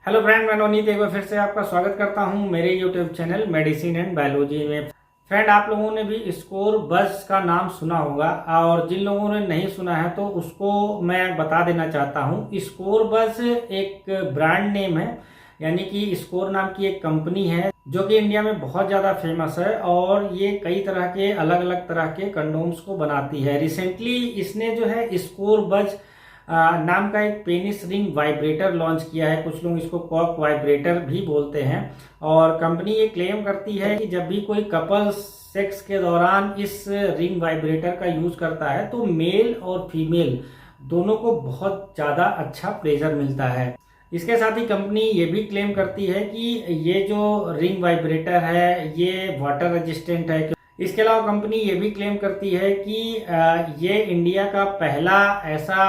Hello friend, मैं नवनीत एक बार फिर से आपका स्वागत करता हूं मेरे YouTube channel medicine and biology में। फ्रेंड, आप लोगों ने भी स्कोर बज का नाम सुना होगा और जिन लोगों ने नहीं सुना है तो उसको मैं बता देना चाहता हूं। स्कोर बज एक ब्रांड नेम है, यानी कि स्कोर नाम की एक कंपनी है जो कि इंडिया में बहुत ज़्यादा फेमस है और ये कई तरह के अलग अलग तरह के कंडोम्स को बनाती है। रिसेंटली इसने जो है स्कोर बज नाम का एक पेनिस रिंग वाइब्रेटर लॉन्च किया है। कुछ लोग इसको कॉक वाइब्रेटर भी बोलते हैं और कंपनी ये क्लेम करती है कि जब भी कोई कपल सेक्स के दौरान इस रिंग वाइब्रेटर का यूज करता है तो मेल और फीमेल दोनों को बहुत ज़्यादा अच्छा प्लेजर मिलता है। इसके साथ ही कंपनी ये भी क्लेम करती है कि ये जो रिंग वाइब्रेटर है ये वाटर रेजिस्टेंट है। इसके अलावा कंपनी ये भी क्लेम करती है कि ये इंडिया का पहला ऐसा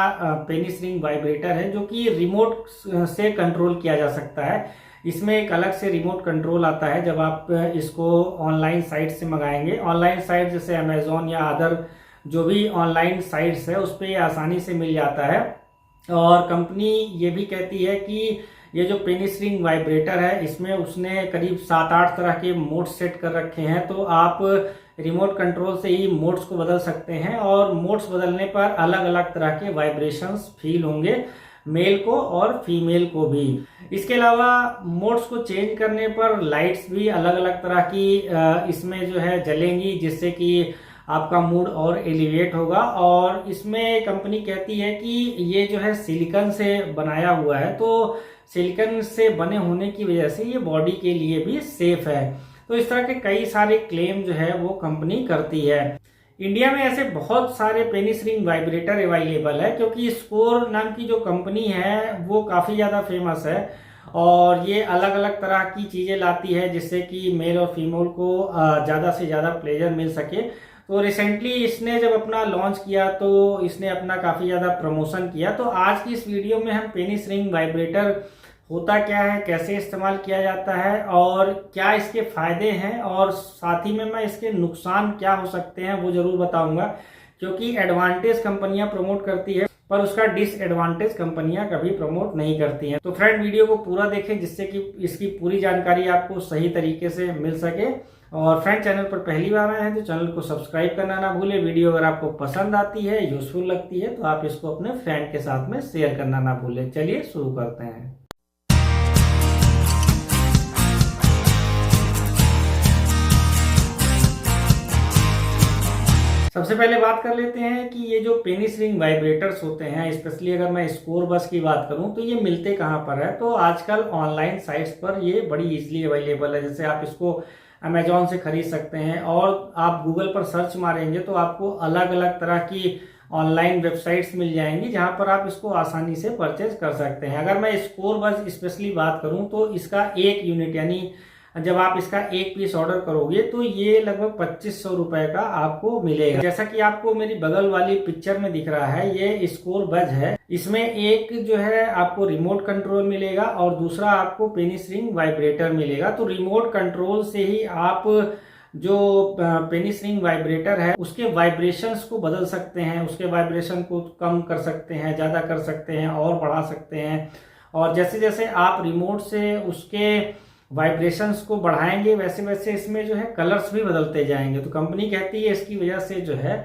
पेनिस रिंग वाइब्रेटर है जो कि रिमोट से कंट्रोल किया जा सकता है। इसमें एक अलग से रिमोट कंट्रोल आता है जब आप इसको ऑनलाइन साइट से मंगाएंगे। ऑनलाइन साइट जैसे अमेजोन या अदर जो भी ऑनलाइन साइट्स है उस पर ये आसानी से मिल जाता है। और कंपनी ये भी कहती है कि ये जो पेनिस रिंग वाइब्रेटर है इसमें उसने करीब 7-8 तरह के मोड सेट कर रखे हैं, तो आप रिमोट कंट्रोल से ही मोड्स को बदल सकते हैं और मोड्स बदलने पर अलग अलग तरह के वाइब्रेशंस फील होंगे मेल को और फीमेल को भी। इसके अलावा मोड्स को चेंज करने पर लाइट्स भी अलग अलग तरह की इसमें जो है जलेंगी, जिससे कि आपका मूड और एलिवेट होगा। और इसमें कंपनी कहती है कि ये जो है सिलिकॉन से बनाया हुआ है, तो सिलिकॉन से बने होने की वजह से ये बॉडी के लिए भी सेफ है। तो इस तरह के कई सारे क्लेम जो है वो कंपनी करती है। इंडिया में ऐसे बहुत सारे पेनिस रिंग वाइब्रेटर अवेलेबल है क्योंकि स्कोर नाम की जो कंपनी है वो काफ़ी ज़्यादा फेमस है और ये अलग अलग तरह की चीज़ें लाती है जिससे कि मेल और फीमेल को ज़्यादा से ज़्यादा प्लेजर मिल सके। तो रिसेंटली इसने जब अपना लॉन्च किया तो इसने अपना काफ़ी ज़्यादा प्रमोशन किया। तो आज की इस वीडियो में हम पेनिस रिंग वाइब्रेटर होता क्या है, कैसे इस्तेमाल किया जाता है और क्या इसके फायदे हैं, और साथ ही में मैं इसके नुकसान क्या हो सकते हैं वो जरूर बताऊंगा। क्योंकि एडवांटेज कंपनियां प्रमोट करती है पर उसका डिसएडवांटेज कंपनियां कभी प्रमोट नहीं करती हैं। तो फ्रेंड, वीडियो को पूरा देखें जिससे कि इसकी पूरी जानकारी आपको सही तरीके से मिल सके। और फ्रेंड, चैनल पर पहली बार आए हैं तो चैनल को सब्सक्राइब करना ना भूलें। वीडियो अगर आपको पसंद आती है, यूजफुल लगती है तो आप इसको अपने फ्रेंड के साथ में शेयर करना ना भूलें। चलिए शुरू करते हैं। सबसे पहले बात कर लेते हैं कि ये जो पेनिस रिंग वाइब्रेटर्स होते हैं, स्पेशली अगर मैं स्कोर बस की बात करूं तो ये मिलते कहाँ पर है। तो आजकल ऑनलाइन साइट्स पर ये बड़ी इजीली अवेलेबल है। जैसे आप इसको अमेजोन से खरीद सकते हैं और आप गूगल पर सर्च मारेंगे तो आपको अलग अलग तरह की ऑनलाइन वेबसाइट्स मिल जाएंगी जहां पर आप इसको आसानी से परचेज कर सकते हैं। अगर मैं स्कोर बस स्पेशली बात करूं तो इसका एक यूनिट यानी जब आप इसका एक पीस ऑर्डर करोगे तो ये लगभग 2500 रुपए का आपको मिलेगा। जैसा कि आपको मेरी बगल वाली पिक्चर में दिख रहा है, ये स्कोर बज है। इसमें एक जो है आपको रिमोट कंट्रोल मिलेगा और दूसरा आपको पेनिस रिंग वाइब्रेटर मिलेगा। तो रिमोट कंट्रोल से ही आप जो पेनिस रिंग वाइब्रेटर है उसके वाइब्रेशंस को बदल सकते हैं, उसके वाइब्रेशन को कम कर सकते हैं, ज्यादा कर सकते हैं और बढ़ा सकते हैं। और जैसे जैसे आप रिमोट से उसके वाइब्रेशंस को बढ़ाएंगे वैसे वैसे इसमें जो है कलर्स भी बदलते जाएंगे। तो कंपनी कहती है इसकी वजह से जो है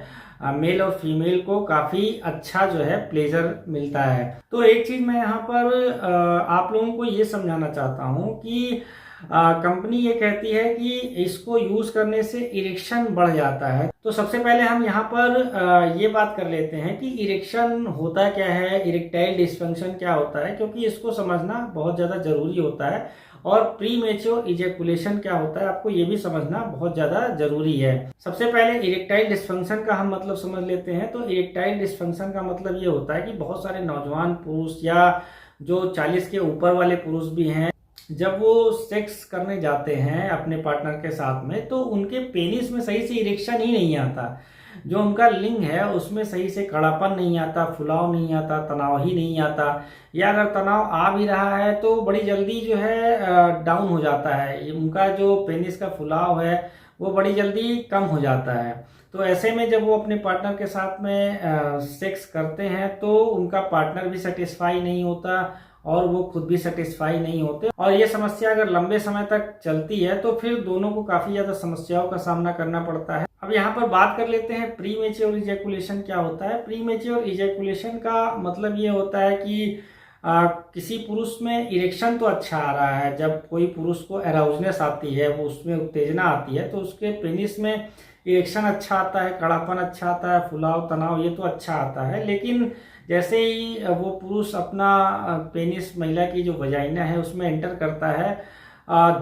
मेल और फीमेल को काफी अच्छा जो है प्लेजर मिलता है। तो एक चीज मैं यहाँ पर आप लोगों को ये समझाना चाहता हूँ कि कंपनी ये कहती है कि इसको यूज करने से इरेक्शन बढ़ जाता है। तो सबसे पहले हम यहाँ पर ये बात कर लेते हैं कि इरेक्शन होता क्या है, इरेक्टाइल डिस्फंक्शन क्या होता है, क्योंकि इसको समझना बहुत ज्यादा जरूरी होता है। और प्री मेच्योर इजैकुलेशन क्या होता है आपको ये भी समझना बहुत ज्यादा जरूरी है। सबसे पहले इरेक्टाइल डिस्फंक्शन का हम मतलब समझ लेते हैं। तो इरेक्टाइल डिस्फंक्शन का मतलब ये होता है कि बहुत सारे नौजवान पुरुष या जो 40 के ऊपर वाले पुरुष भी हैं, जब वो सेक्स करने जाते हैं अपने पार्टनर के साथ में तो उनके पेनिस में सही से इरेक्शन ही नहीं आता। जो उनका लिंग है उसमें सही से कड़ापन नहीं आता, फुलाव नहीं आता, तनाव ही नहीं आता, या अगर तनाव आ भी रहा है तो बड़ी जल्दी जो है डाउन हो जाता है। उनका जो पेनिस का फुलाव है वो बड़ी जल्दी कम हो जाता है। तो ऐसे में जब वो अपने पार्टनर के साथ में सेक्स करते हैं तो उनका पार्टनर भी सेटिस्फाई नहीं होता और वो खुद भी सेटिस्फाई नहीं होते, और ये समस्या अगर लंबे समय तक चलती है तो फिर दोनों को काफी ज्यादा समस्याओं का सामना करना पड़ता है। अब यहाँ पर बात कर लेते हैं प्री मैच्योर इजैकुलेशन क्या होता है। प्री मैच्योर इजैकुलेशन का मतलब ये होता है कि किसी पुरुष में इरेक्शन तो अच्छा आ रहा है, जब कोई पुरुष को अराउजनेस आती है, वो उसमें उत्तेजना आती है, तो उसके पेनिस में इरेक्शन अच्छा आता है, कड़ापन अच्छा आता है, फुलाव तनाव ये तो अच्छा आता है। लेकिन जैसे ही वो पुरुष अपना पेनिस महिला की जो वजाइना है उसमें एंटर करता है,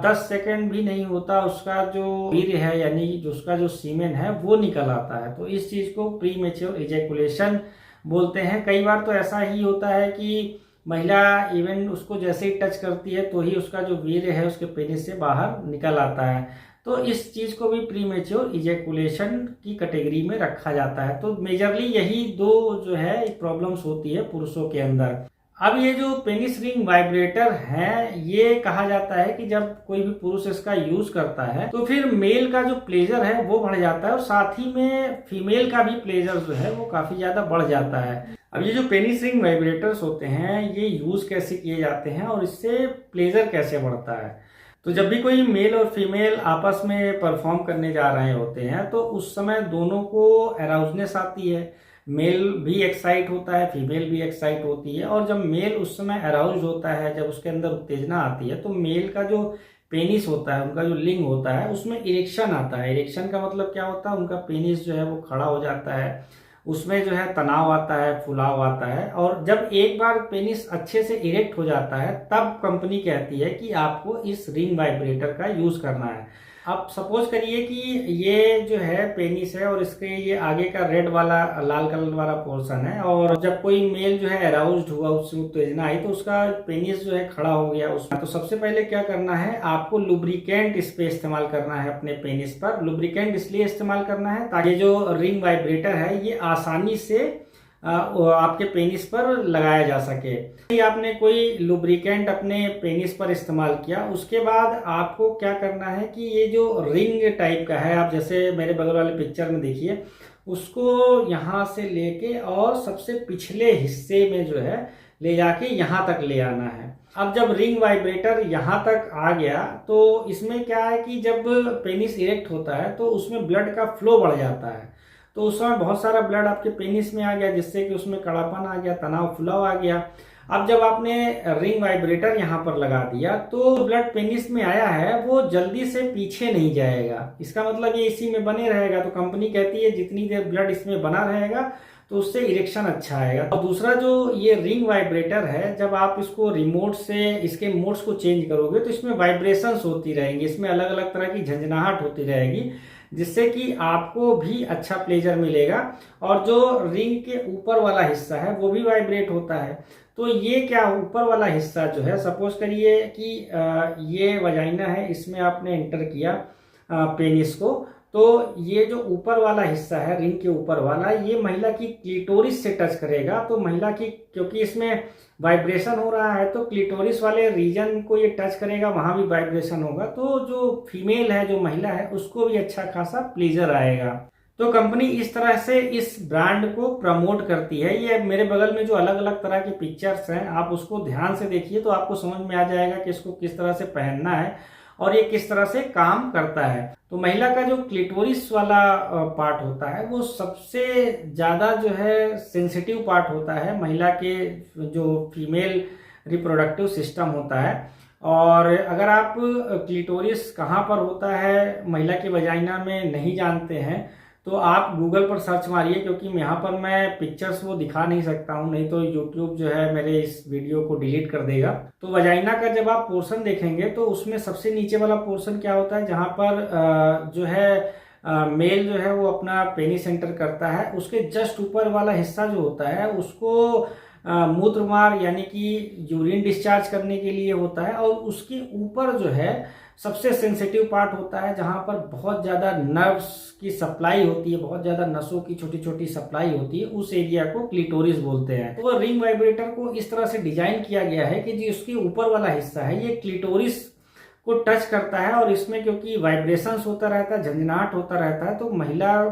10 सेकेंड भी नहीं होता उसका जो वीर्य है यानी जो उसका जो सीमेन है वो निकल आता है। तो इस चीज को प्री मैच्योर इजैकुलेशन बोलते हैं। कई बार तो ऐसा ही होता है कि महिला इवन उसको जैसे ही टच करती है तो ही उसका जो वीर्य है उसके पेनिस से बाहर निकल आता है। तो इस चीज को भी प्री मैच्योर इजैकुलेशन की कैटेगरी में रखा जाता है। तो मेजरली यही दो जो है प्रॉब्लम्स होती है पुरुषों के अंदर। अब ये जो पेनिस रिंग वाइब्रेटर है, ये कहा जाता है कि जब कोई भी पुरुष इसका यूज करता है तो फिर मेल का जो प्लेजर है वो बढ़ जाता है, और साथ ही में फीमेल का भी प्लेजर जो है वो काफी ज्यादा बढ़ जाता है। अब ये जो पेनिस रिंग वाइब्रेटर्स होते हैं ये यूज कैसे किए जाते हैं और इससे प्लेजर कैसे बढ़ता है। तो जब भी कोई मेल और फीमेल आपस में परफॉर्म करने जा रहे होते हैं तो उस समय दोनों को अराउजनेस आती है, मेल भी एक्साइट होता है, फीमेल भी एक्साइट होती है, और जब मेल उस समय अराउज होता है, जब उसके अंदर उत्तेजना आती है, तो मेल का जो पेनिस होता है, उनका जो लिंग होता है, उसमें इरेक्शन आता है। इरेक्शन का मतलब क्या होता है, उनका पेनिस जो है वो खड़ा हो जाता है, उसमें जो है तनाव आता है, फुलाव आता है, और जब एक बार पेनिस अच्छे से इरेक्ट हो जाता है तब कंपनी कहती है कि आपको इस रिंग वाइब्रेटर का यूज करना है। अब सपोज करिए कि ये जो है पेनिस है और इसके ये आगे का रेड वाला लाल कलर वाला पोर्शन है, और जब कोई मेल जो है अराउज्ड हुआ, उससे उत्तेजना आई, तो उसका पेनिस जो है खड़ा हो गया उसमें। तो सबसे पहले क्या करना है, आपको लुब्रिकेंट इस पे इस्तेमाल करना है अपने पेनिस पर। लुब्रिकेंट इसलिए इस्तेमाल करना है ताकि जो रिंग वाइब्रेटर है ये आसानी से आपके पेनिस पर लगाया जा सके। यदि आपने कोई लुब्रिकेंट अपने पेनिस पर इस्तेमाल किया, उसके बाद आपको क्या करना है कि ये जो रिंग टाइप का है, आप जैसे मेरे बगल वाले पिक्चर में देखिए, उसको यहाँ से लेके और सबसे पिछले हिस्से में जो है ले जाके यहाँ तक ले आना है। अब जब रिंग वाइब्रेटर यहाँ तक आ गया तो इसमें क्या है कि जब पेनिस इरेक्ट होता है तो उसमें ब्लड का फ्लो बढ़ जाता है। तो उस समय बहुत सारा ब्लड आपके पेनिस में आ गया, जिससे कि उसमें कड़ापन आ गया, तनाव फुलाव आ गया। अब जब आपने रिंग वाइब्रेटर यहाँ पर लगा दिया तो ब्लड पेनिस में आया है वो जल्दी से पीछे नहीं जाएगा, इसका मतलब ये इसी में बने रहेगा। तो कंपनी कहती है जितनी देर ब्लड इसमें बना रहेगा तो उससे इरेक्शन अच्छा आएगा। और दूसरा जो ये रिंग वाइब्रेटर है, जब आप इसको रिमोट से इसके मोड्स को चेंज करोगे तो इसमें वाइब्रेशंस होती रहेंगी, इसमें अलग अलग तरह की झंझनाहट होती रहेगी, जिससे कि आपको भी अच्छा प्लेजर मिलेगा। और जो रिंग के ऊपर वाला हिस्सा है वो भी वाइब्रेट होता है। तो ये क्या ऊपर वाला हिस्सा जो है, सपोज करिए कि ये वजाइना है, इसमें आपने एंटर किया पेनिस को, तो ये जो ऊपर वाला हिस्सा है रिंग के ऊपर वाला, ये महिला की क्लिटोरिस से टच करेगा। तो महिला की, क्योंकि इसमें वाइब्रेशन हो रहा है, तो क्लिटोरिस वाले रीजन को ये टच करेगा, वहां भी वाइब्रेशन होगा। तो जो फीमेल है, जो महिला है, उसको भी अच्छा खासा प्लेजर आएगा। तो कंपनी इस तरह से इस ब्रांड को प्रमोट करती है। ये मेरे बगल में जो अलग अलग तरह के पिक्चर्स हैं, आप उसको ध्यान से देखिए तो आपको समझ में आ जाएगा कि इसको किस तरह से पहनना है और ये किस तरह से काम करता है। तो महिला का जो क्लिटोरिस वाला पार्ट होता है वो सबसे ज्यादा जो है सेंसिटिव पार्ट होता है महिला के जो फीमेल रिप्रोडक्टिव सिस्टम होता है। और अगर आप क्लिटोरिस कहाँ पर होता है महिला के वजाइना में नहीं जानते हैं तो आप गूगल पर सर्च मारिए, क्योंकि यहाँ पर मैं पिक्चर्स वो दिखा नहीं सकता हूँ, नहीं तो यूट्यूब जो है मेरे इस वीडियो को डिलीट कर देगा। तो वजाइना का जब आप पोर्शन देखेंगे तो उसमें सबसे नीचे वाला पोर्शन क्या होता है, जहाँ पर जो है मेल जो है वो अपना पेनिस एंटर करता है, उसके जस्ट ऊपर वाला हिस्सा जो होता है उसको मूत्रमार्ग यानी कि यूरिन डिस्चार्ज करने के लिए होता है। और उसके ऊपर जो है सबसे सेंसिटिव पार्ट होता है, जहां पर बहुत ज्यादा नर्व्स की सप्लाई होती है, बहुत ज्यादा नसों की छोटी छोटी सप्लाई होती है, उस एरिया को क्लिटोरिस बोलते हैं। तो रिंग वाइब्रेटर को इस तरह से डिजाइन किया गया है कि जो इसके ऊपर वाला हिस्सा है ये क्लिटोरिस को टच करता है, और इसमें क्योंकि वाइब्रेशंस होता रहता है, झंझनाहट होता रहता है, तो महिला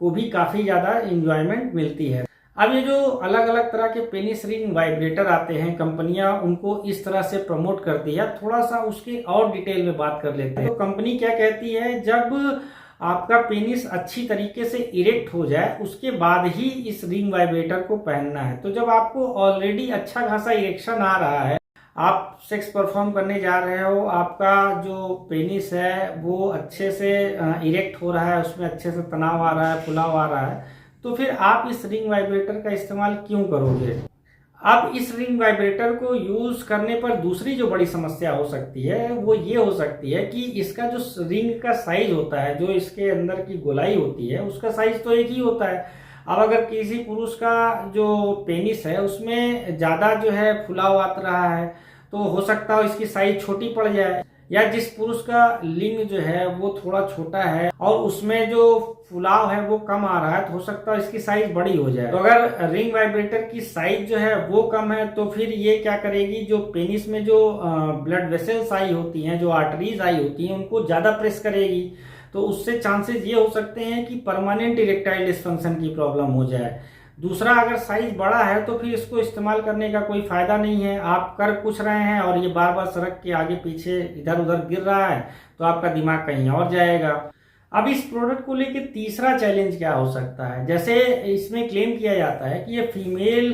को भी काफी ज्यादा इंजॉयमेंट मिलती है। अब ये जो अलग अलग तरह के पेनिस रिंग वाइब्रेटर आते हैं, कंपनियां उनको इस तरह से प्रमोट करती है। थोड़ा सा उसके और डिटेल में बात कर लेते हैं। तो कंपनी क्या कहती है, जब आपका पेनिस अच्छी तरीके से इरेक्ट हो जाए उसके बाद ही इस रिंग वाइब्रेटर को पहनना है। तो जब आपको ऑलरेडी अच्छा खासा इरेक्शन आ रहा है, आप सेक्स परफॉर्म करने जा रहे हो, आपका जो पेनिस है वो अच्छे से इरेक्ट हो रहा है, उसमें अच्छे से तनाव आ रहा है, फुलाव आ रहा है, तो फिर आप इस रिंग वाइब्रेटर का इस्तेमाल क्यों करोगे। अब इस रिंग वाइब्रेटर को यूज करने पर दूसरी जो बड़ी समस्या हो सकती है वो ये हो सकती है कि इसका जो रिंग का साइज होता है, जो इसके अंदर की गोलाई होती है, उसका साइज तो एक ही होता है। अब अगर किसी पुरुष का जो पेनिस है उसमें ज्यादा जो है फुलाव आ रहा है तो हो सकता है इसकी साइज छोटी पड़ जाए, या जिस पुरुष का लिंग जो है वो थोड़ा छोटा है और उसमें जो फुलाव है वो कम आ रहा है तो हो सकता है इसकी साइज बड़ी हो जाए। तो अगर रिंग वाइब्रेटर की साइज जो है वो कम है तो फिर ये क्या करेगी, जो पेनिस में जो ब्लड वेसल्स आई होती हैं, जो आर्टरीज आई होती हैं, उनको ज्यादा प्रेस करेगी। तो उससे चांसेस ये हो सकते हैं कि परमानेंट इरेक्टाइल डिस्फंक्शन की प्रॉब्लम हो जाए। दूसरा, अगर साइज बड़ा है तो फिर इसको इस्तेमाल करने का कोई फायदा नहीं है। आप कर कुछ रहे हैं और ये बार बार सड़क के आगे पीछे इधर उधर गिर रहा है तो आपका दिमाग कहीं और जाएगा। अब इस प्रोडक्ट को लेकर तीसरा चैलेंज क्या हो सकता है, जैसे इसमें क्लेम किया जाता है कि ये फीमेल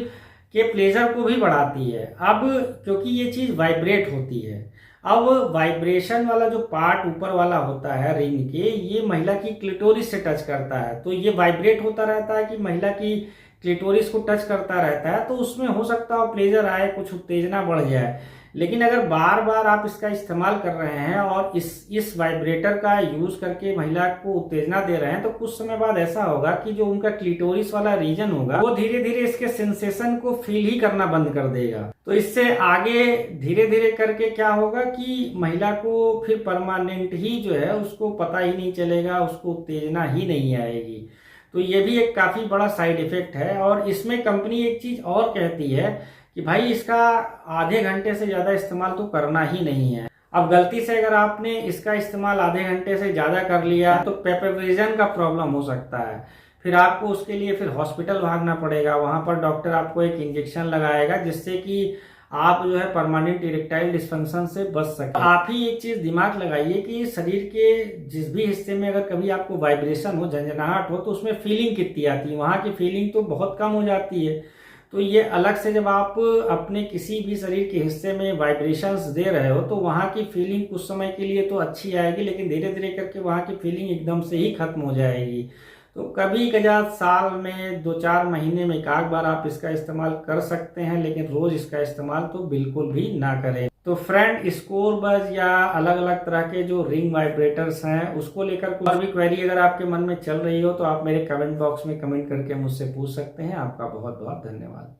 के प्लेजर को भी बढ़ाती है। अब क्योंकि ये चीज वाइब्रेट होती है, अब वाइब्रेशन वाला जो पार्ट ऊपर वाला होता है रिंग के, ये महिला की क्लिटोरिस से टच करता है, तो ये वाइब्रेट होता रहता है कि महिला की क्लिटोरिस को टच करता रहता है, तो उसमें हो सकता है प्लेजर आए, कुछ उत्तेजना बढ़ जाए। लेकिन अगर बार बार आप इसका इस्तेमाल कर रहे हैं और इस वाइब्रेटर का यूज करके महिला को उत्तेजना दे रहे हैं, तो कुछ समय बाद ऐसा होगा कि जो उनका क्लिटोरिस वाला रीजन होगा वो धीरे धीरे इसके सेंसेशन को फील ही करना बंद कर देगा। तो इससे आगे धीरे धीरे करके क्या होगा कि महिला को फिर परमानेंट ही जो है उसको पता ही नहीं चलेगा, उसको उत्तेजना ही नहीं आएगी। तो ये भी एक काफी बड़ा साइड इफेक्ट है। और इसमें कंपनी एक चीज और कहती है कि भाई इसका आधे घंटे से ज्यादा इस्तेमाल तो करना ही नहीं है। अब गलती से अगर आपने इसका इस्तेमाल आधे घंटे से ज्यादा कर लिया तो पेपरविजन का प्रॉब्लम हो सकता है। फिर आपको उसके लिए फिर हॉस्पिटल भागना पड़ेगा, वहां पर डॉक्टर आपको एक इंजेक्शन लगाएगा जिससे कि आप जो है परमानेंट इरेक्टाइल डिस्फंक्शन से बच सके। आप ही एक चीज दिमाग लगाइए कि शरीर के जिस भी हिस्से में अगर कभी आपको वाइब्रेशन हो, झंझनाहट हो, तो उसमें फीलिंग कितनी आती है, वहां की फीलिंग तो बहुत कम हो जाती है। तो ये अलग से जब आप अपने किसी भी शरीर के हिस्से में वाइब्रेशंस दे रहे हो तो वहां की फीलिंग कुछ समय के लिए तो अच्छी आएगी, लेकिन धीरे धीरे करके वहां की फीलिंग एकदम से ही खत्म हो जाएगी। तो कभी कभार साल में 2-4 महीने में एक आध बार आप इसका इस्तेमाल कर सकते हैं, लेकिन रोज इसका इस्तेमाल तो बिल्कुल भी ना करें। तो फ्रेंड, स्कोर बज या अलग अलग तरह के जो रिंग वाइब्रेटर्स हैं उसको लेकर कोई और भी क्वेरी अगर आपके मन में चल रही हो तो आप मेरे कमेंट बॉक्स में कमेंट करके मुझसे पूछ सकते हैं। आपका बहुत बहुत धन्यवाद।